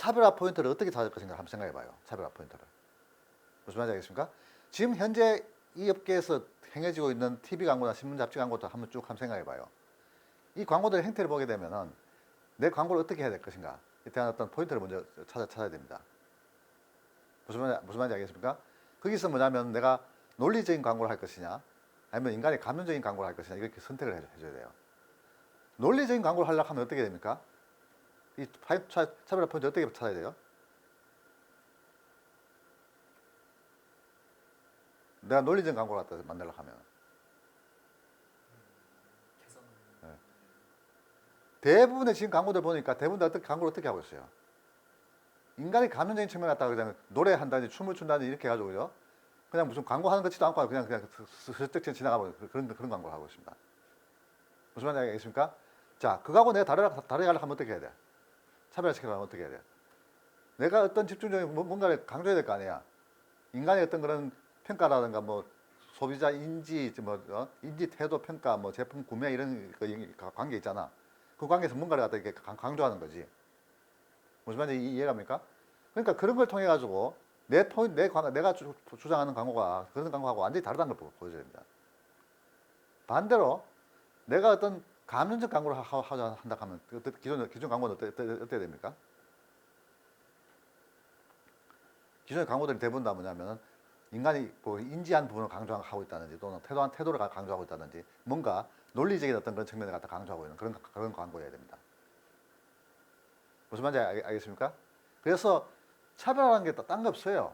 차별화 포인트를 어떻게 찾을 것인가 한번 생각해 봐요. 차별화 포인트를. 무슨 말인지 알겠습니까? 지금 현재 이 업계에서 행해지고 있는 TV 광고나 신문 잡지 광고도 한번 생각해 봐요. 이 광고들의 행태를 보게 되면은 내 광고를 어떻게 해야 될 것인가? 에 대한 어떤 포인트를 먼저 찾아야 됩니다. 무슨 말인지 알겠습니까? 거기서 뭐냐면 내가 논리적인 광고를 할 것이냐, 아니면 인간의 감정적인 광고를 할 것이냐, 이렇게 선택을 해줘야 돼요. 논리적인 광고를 하려고 하면 어떻게 됩니까? 이 차별화 포인트 어떻게 찾아야 돼요? 내가 논리적인 광고를 갖다 만들려고 하면. 네. 대부분의 지금 광고들 보니까 대부분 다 광고를 어떻게 하고 있어요? 인간의 감정적인 측면 갖다가 그냥 노래한다든지 춤을 춘다든지 이렇게 해가지고 그죠? 그냥 무슨 광고하는 것 같지도 않고 그냥 슬쩍 지나가고 그런 광고를 하고 있습니다. 무슨 말인지 알겠습니까? 자, 그거하고 내가 다르게 하려고 하면 어떻게 해야 돼? 차별화시키려면 어떻게 해야 돼? 내가 어떤 집중적인 뭔가를 강조해야 될 거 아니야. 인간의 어떤 그런 평가라든가 뭐 소비자 인지 인지 태도 평가 뭐 제품 구매 이런 관계 있잖아. 그 관계에서 뭔가를 갖다 이렇게 강조하는 거지. 무슨 말인지 이해갑니까? 그러니까 그런 걸 통해 가지고 내가 주장하는 광고가 그런 광고하고 완전히 다르다는 걸 보여줘야 됩니다. 반대로 내가 어떤 감정적 광고를 하자 한다 하면 기존 광고는 어떻게 됩니까? 기존의 광고들이 대부분 다 뭐냐면 인간이 뭐 인지한 부분을 강조하고 있다든지 또는 태도를 강조하고 있다든지 뭔가 논리적인 어떤 그런 측면을 갖다 강조하고 있는 그런 광고여야 됩니다. 무슨 말인지 알겠습니까? 그래서 차별화라는 게 딴 거 없어요.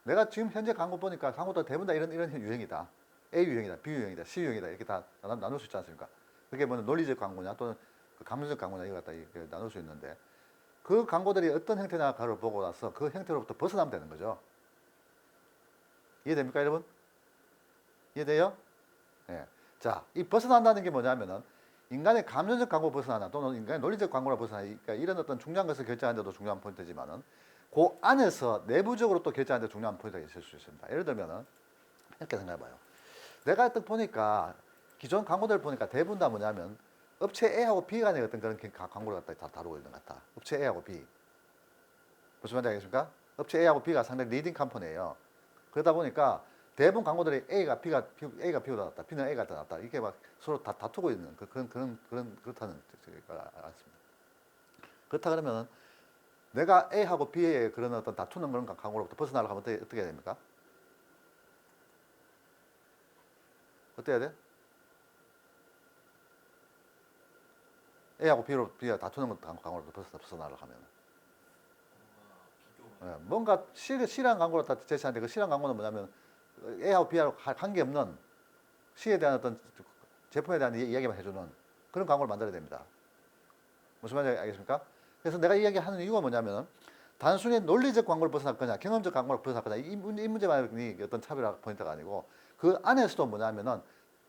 내가 지금 현재 광고 보니까 광고도 대부분 다 이런 유형이다. A 유형이다, B 유형이다, C 유형이다 이렇게 다 나눌 수 있지 않습니까? 그게 뭐 논리적 광고냐 또는 감정적 광고냐 이거 갖다 이렇게 나눌 수 있는데 그 광고들이 어떤 형태냐를 보고 나서 그 형태로부터 벗어나면 되는 거죠. 이해됩니까, 여러분? 이해돼요? 예. 자, 이 벗어난다는 게 뭐냐면은 인간의 감정적 광고 벗어나나 또는 인간의 논리적 광고를 벗어나나 그러니까 이런 어떤 중요한 것을 결정하는 데도 중요한 포인트지만은 그 안에서 내부적으로 또 결정하는 데 중요한 포인트가 있을 수 있습니다. 예를 들면은 이렇게 생각해봐요. 내가 딱 보니까 기존 광고들 보니까 대부분 다 뭐냐면 업체 A하고 B 간의 어떤 그런 광고를 갖다 다 다루고 있는 것 같아. 업체 A하고 B. 무슨 말인지 알겠습니까? 업체 A하고 B가 상당히 리딩 컴퍼니예요. 그러다 보니까 대부분 광고들이 A가 B보다 낫다, B는 A가 더 낫다. 이게 막 서로 다투고 있는 그렇다는 뜻가 않습니다. 그렇다 그러면 내가 A하고 B의 그런 어떤 다투는 그런 광고로부터 벗어나려고 하면 어떻게 해야 됩니까? 어떻게 해야 돼? A하고 B가 다투는 광고로부터 벗어나려고 하면 뭔가 실한 광고를 다 제시하는데 그 실한 광고는 뭐냐면 A하고 B하고 관계없는 C에 대한 어떤 제품에 대한 이야기만 해주는 그런 광고를 만들어야 됩니다. 무슨 말인지 알겠습니까? 그래서 내가 이야기하는 이유가 뭐냐면 단순히 논리적 광고를 벗어날 거냐 경험적 광고를 벗어날 거냐 이 문제만이 어떤 차별화 포인트가 아니고 그 안에서도 뭐냐면은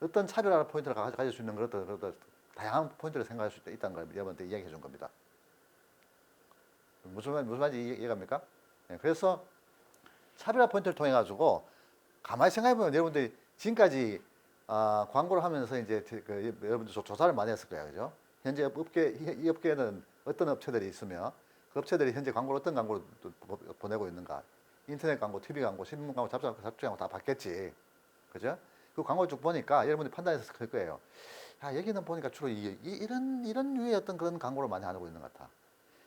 어떤 차별화 포인트를 가질 수 있는 그런 다양한 포인트를 생각할 수 있다는 걸 여러분한테 이야기해 준 겁니다. 무슨 말인지 이해갑니까? 네, 그래서 차별화 포인트를 통해 가지고 가만히 생각해 보면 여러분들이 지금까지 광고를 하면서 이제 여러분들 조사를 많이 했을 거예요, 그죠? 현재 이 업계에는 어떤 업체들이 있으며 그 업체들이 현재 어떤 광고를 보내고 있는가? 인터넷 광고, TV 광고, 신문 광고, 잡지 광고 다 봤겠지, 그죠? 그 광고를 쭉 보니까 여러분들이 판단해서 그럴 거예요. 야, 여기는 보니까 주로 이런 류의 어떤 그런 광고를 많이 하고 있는 것 같아.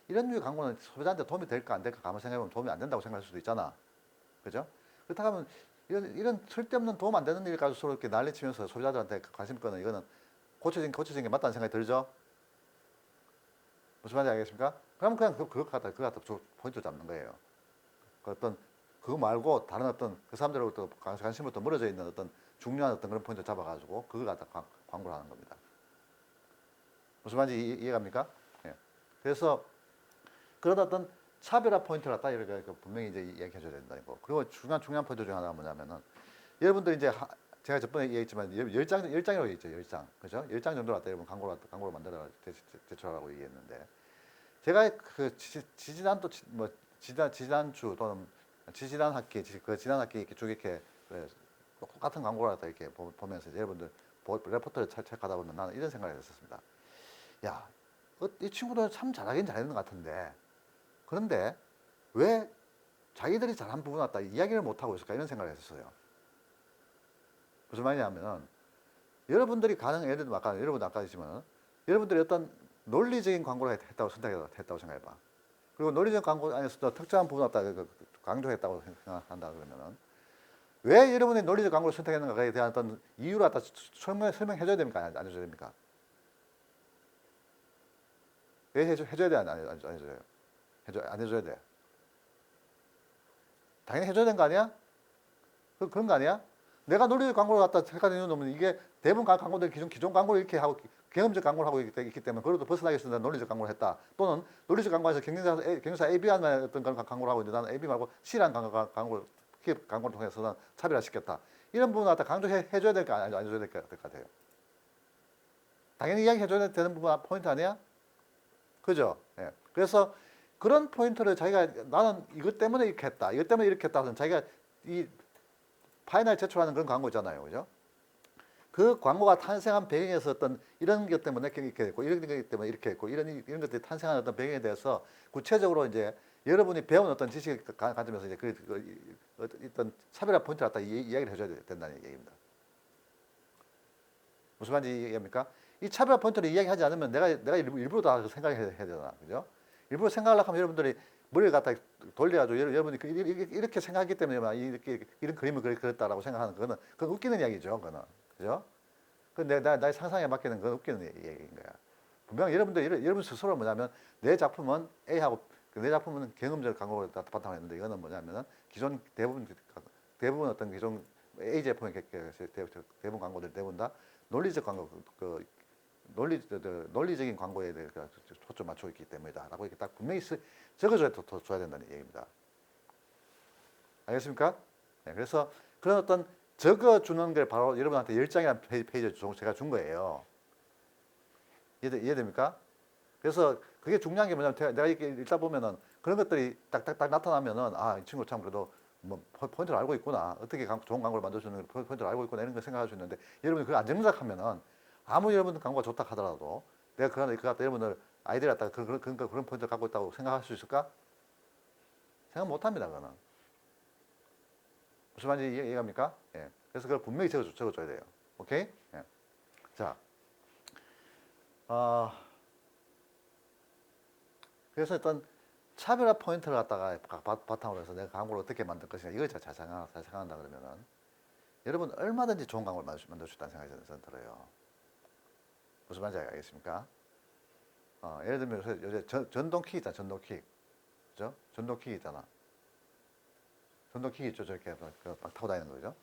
이런 류의 광고는 소비자한테 도움이 될까 안 될까 가만 생각해보면 도움이 안 된다고 생각할 수도 있잖아. 그죠? 그렇다고 하면 이런 쓸데없는 도움 안 되는 일 가지고 서로 이렇게 난리치면서 소비자들한테 관심 끄는 이거는 고쳐진 게 맞다는 생각이 들죠? 무슨 말인지 알겠습니까? 그러면 그냥 그거 갖다 포인트 잡는 거예요. 그 어떤 그거 말고 다른 어떤 그 사람들로부터 관심부터 멀어져 있는 어떤 중요한 어떤 그런 포인트 잡아가지고 그거 갖다 광고를 하는 겁니다. 무슨 말인지 이해갑니까? 예. 그래서 그런 어떤 차별화 포인트를 갖다 이렇게 분명히 이제 얘기해줘야 된다 이거. 그리고 중요한 포인트 중에 하나가 뭐냐면은 여러분들 이제 제가 저번에 얘기했지만 열장이라고 얘기했죠. 10장. 그죠? 10장 정도 갖다 여러분 광고를 만들어 제출하라고 얘기했는데 제가 그 지난주 또는 지난 학기 이렇게 쭉 이렇게 똑같은 광고를 갖다 이렇게 보면서 여러분들 레포트를 체크하다 보면 나는 이런 생각을 했었습니다. 야, 이 친구들 참 잘하긴 잘했는 것 같은데 그런데 왜 자기들이 잘한 부분 같다 이야기를 못하고 있을까 이런 생각을 했었어요. 무슨 말이냐면 여러분들이 예를 들면 아까 여러분도 아까 했지만 여러분들이 어떤 논리적인 광고를 했다고 생각해봐. 그리고 논리적 광고 안에서도 특정한 부분 같다 강조했다고 생각한다 그러면은 왜 여러분이 논리적 광고를 선택했는가에 대한 어떤 이유를 갖다 설명해줘야 됩니까? 안 해줘야 됩니까? 왜 해줘야 돼? 안 해줘요? 안 해줘야 돼? 당연히 해줘야 되는 거 아니야? 그런 거 아니야? 내가 논리적 광고를 갖다 택하는 이유는 이게 대부분 광고들이 기존 광고를 이렇게 하고 경험적 광고를 하고 있기 때문에 그것도 벗어나기 위해서 논리적 광고를 했다. 또는 논리적 광고에서 경쟁사 AB라는 어떤 그런 광고를 하고 있는데 나는 AB 말고 C라는 광고를 기업 광고를 통해서 난 차별화시켰다. 이런 부분을 갖다 강조해줘야 될까 안 해줘야 될 것 같아요. 당연히 이야기해줘야 되는 부분 포인트 아니야? 그죠? 예. 그래서 그런 포인트를 자기가 나는 이것 때문에 이렇게 했다. 이것 때문에 이렇게 했다. 하는 자기가 이 파이널 제출하는 그런 광고 있잖아요. 그죠? 그 광고가 탄생한 배경에서 어떤 이런 것 때문에 이렇게 됐고 이런 것 때문에 이렇게 했고 이런 것들이 탄생한 어떤 배경에 대해서 구체적으로 이제 여러분이 배운 어떤 지식을 가지면서 이제 어떤 차별화 포인트를 갖다 이야기를 해줘야 된다는 얘기입니다. 무슨 말인지 이해합니까? 이 차별화 포인트를 이야기하지 않으면 내가 일부러 다 생각해야 되잖아. 그죠? 일부러 생각하려고 하면 여러분들이 머리를 갖다 돌려가지고 여러분이 이렇게 생각하기 때문에 이런 그림을 그렸다라고 생각하는 그건 웃기는 이야기죠. 그거는. 그죠? 나의 상상에 맡기는 건 웃기는 얘기인 거야. 분명 여러분 스스로 뭐냐면 내 작품은 A하고 내 작품은 경험적 광고를 바탕으로 했는데 이거는 뭐냐면은 기존 대부분 어떤 기존 A 제품의 대부분 광고들 대부분 다 논리적 광고 논리적인 광고에 대해 초점 맞추고 있기 때문이다라고 이렇게 딱 분명히 적어줘야 된다는 얘기입니다. 알겠습니까? 네, 그래서 그런 어떤 적어주는 게 바로 여러분한테 10장이라는 페이지를 제가 준 거예요. 이해됩니까? 그래서 그게 중요한 게 뭐냐면 내가 이렇게 읽다 보면은 그런 것들이 딱딱딱 나타나면은 아, 이 친구 참 그래도 뭐 포인트를 알고 있구나. 어떻게 좋은 광고를 만들어주는 포인트를 알고 있구나. 이런 걸 생각할 수 있는데 여러분이 그걸 안 정작하면은 아무리 여러분 광고가 좋다 하더라도 내가 그 갖다 여러분들 아이디를 갖다가 그런 포인트를 갖고 있다고 생각할 수 있을까? 생각 못 합니다. 그거는. 무슨 말인지 이해합니까? 예. 그래서 그걸 분명히 적어줘야 돼요. 오케이? 예. 자. 그래서 일단 차별화 포인트를 갖다가 바탕으로 해서 내가 광고를 어떻게 만들 것인가 이걸 잘 생각한다 그러면은 여러분 얼마든지 좋은 광고를 만들 수 있다는 생각이 저는 들어요. 무슨 말인지 알겠습니까? 예를 들면 요새 전동킥 있잖아. 전동킥. 그죠? 전동킥 있잖아. 전동킥 있죠. 저렇게 막 타고 다니는 거죠.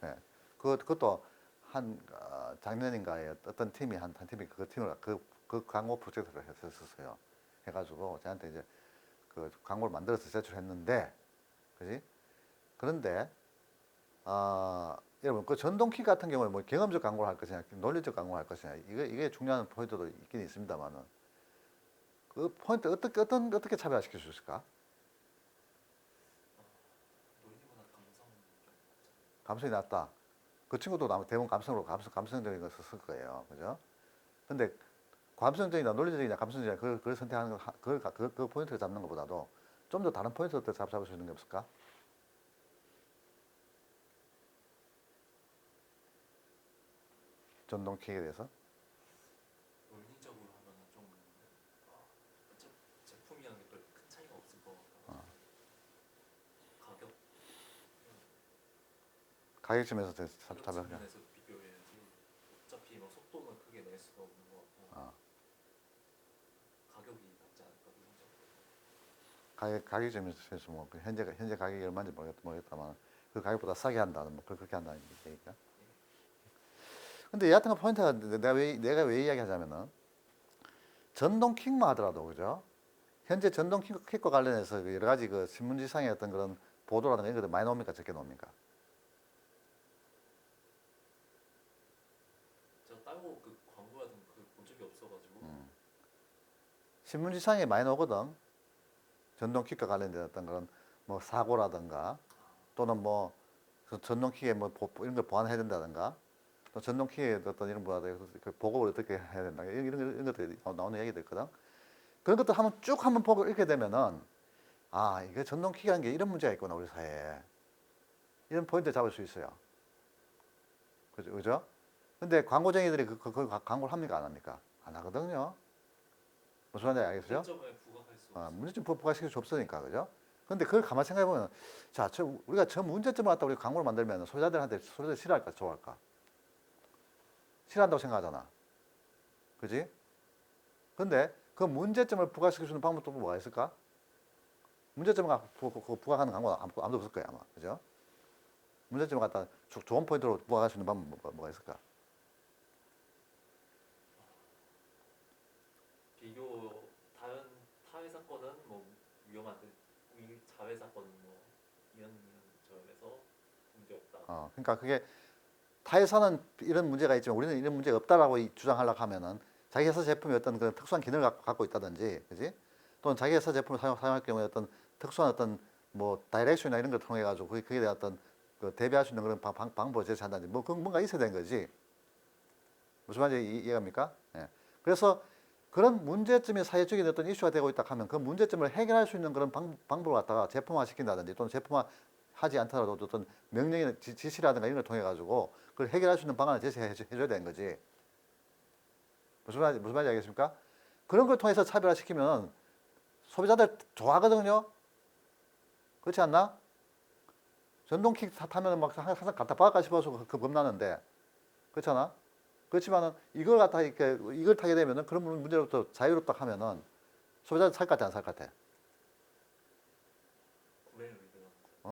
예. 그것도 작년인가에 어떤 팀이 한 팀이 그 팀을 그 광고 프로젝트를 했었어요. 해가지고 저한테 이제 그 광고를 만들어서 제출했는데, 그지? 그런데 여러분 그 전동키 같은 경우에 뭐 경험적 광고를 할 것이냐, 논리적 광고를 할 것이냐 이게 중요한 포인트도 있긴 있습니다만은 그 포인트 어떻게 차별화시킬 수 있을까? 감성이 낮다. 그 친구도 대부분 감성적인 걸 썼을 거예요. 그죠? 근데 감성적이나 논리적이나 감성적이나 그걸 선택하는 그 포인트를 잡는 것보다도 좀 더 다른 포인트를 잡을 수 있는 게 없을까? 전동킥에 대해서? 논리적으로 하면 좀 제품이랑 큰 차이가 없을 것 같아요. 가격점에서 가격 측면에서 비교해야지. 어차피 뭐 속도는 크게 낼 수가 없는 것 같고 가격이 낮지 않을까 기본적으로. 가격점에서 뭐 현재 가격이 얼마인지 모르겠다만 그 가격보다 싸게 한다는 뭐 그렇게 한다는 얘기니까. 근데 여하튼 포인트가 내가 왜 이야기하자면은 전동킥만 하더라도 그죠? 현재 전동킥과 관련해서 여러 가지 그 신문지상의 어떤 그런 보도라든가 이런 것들 많이 나옵니까? 적게 나옵니까? 제가 따로 그 광고라든 본 적이 없어가지고. 신문지상에 많이 나오거든. 전동킥과 관련된 어떤 그런 뭐 사고라든가 또는 뭐 전동킥에 뭐 이런 걸 보완해야 된다든가 또 전동킥에 어떤 이런 그 보급을 어떻게 해야 된다 이런 것들이 나오는 얘기들 있거든. 그런 것들 한번 보고 읽게 되면은 아, 이게 전동킥이라는 게 이런 문제가 있구나, 우리 사회에. 이런 포인트 잡을 수 있어요. 그죠? 그죠? 근데 광고쟁이들이 그 광고를 합니까? 안 합니까? 안 하거든요. 무슨 말인지 알겠어요? 문제점을 부각할 수 없어요. 문제점 부각시킬 수 없으니까, 그죠? 근데 그걸 가만히 생각해보면, 자, 우리가 저 문제점을 갖다 우리 광고를 만들면 소비자들 싫어할까, 좋아할까? 싫어한다고 생각하잖아. 그지? 근데 그 문제점을 부각시킬 수 있는 방법도 뭐가 있을까? 문제점을 부각하는 광고는 아무도 없을 거야, 아마. 그죠? 문제점을 갖다 좋은 포인트로 부각할 수 있는 방법 뭐가 있을까? 비교 다른 타회 사건은 뭐 위험한데 자회 사건은 뭐 이런 점에서 문제 없다. 그러니까 그게 타회사는 이런 문제가 있지만 우리는 이런 문제가 없다라고 주장하려고 하면은 자기 회사 제품이 어떤 그런 특수한 기능을 갖고 있다든지, 그지? 또는 자기 회사 제품을 사용할 경우에 어떤 특수한 어떤 뭐 다이렉션이나 이런 걸 통해 가지고 그게 대한 어떤 그 대비할 수 있는 그런 방법을 제시한다든지 뭐 그런 뭔가 있어야 되는 거지. 무슨 말인지 이해갑니까? 예. 그래서 그런 문제점이 사회적인 어떤 이슈가 되고 있다 하면 그 문제점을 해결할 수 있는 그런 방법을 갖다가 제품화 시킨다든지 또는 제품화 하지 않더라도 어떤 명령이나 지시라든가 이런 걸 통해 가지고 그걸 해결할 수 있는 방안을 제시해 줘야 되는 거지. 무슨 말인지 알겠습니까? 그런 걸 통해서 차별화시키면 소비자들 좋아하거든요. 그렇지 않나? 전동킥 타면 막 항상 갖다 박을까 싶어서 겁나는데, 그렇잖아? 그렇지만은 이걸 갖다 이렇게 이걸 타게 되면은 그런 문제로부터 자유롭다 하면은 소비자들 살 것 같아, 안 살 것 같아?